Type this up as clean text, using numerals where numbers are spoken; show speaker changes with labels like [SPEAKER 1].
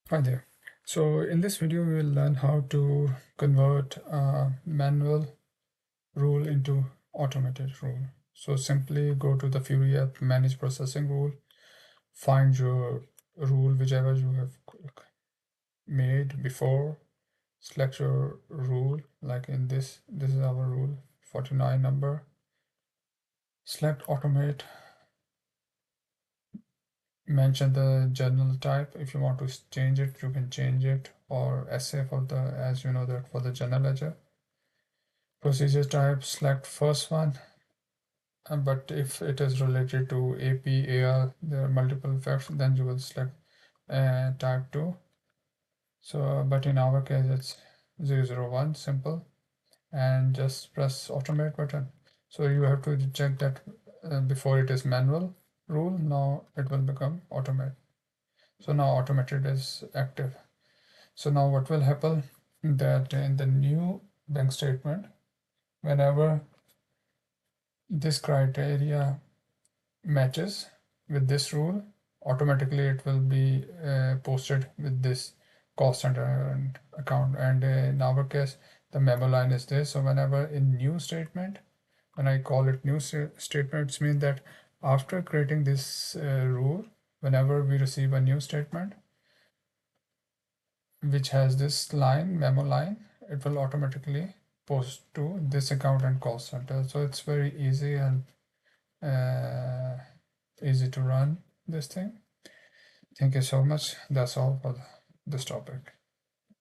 [SPEAKER 1] Hi there. So in this video, we will learn how to convert a manual rule into automated rule. So simply go to the Fiori app, manage processing rule, find your rule, whichever you have made before, select your rule, like in this is our rule, 49 number, select automate, mention the journal type. If you want to change it, you can change it, or SA for the, as you know that for the journal ledger. Procedure type, select first one, but if it is related to AP, AR, there are multiple effects, then you will select type 2. So, but in our case, it's 001, simple, and just press automate button. So you have to check that before it is manual rule, now it will become automate. So now automated is active. So now what will happen that in the new bank statement, whenever this criteria matches with this rule, automatically it will be posted with this cost center and account. And in our case, the memo line is this. So whenever in new statement, when I call it new statements, mean that after creating this rule, whenever we receive a new statement which has this line, memo line, it will automatically post to this account and cost center. So it's very easy and uh, easy to run this thing. Thank you so much. That's all for this topic.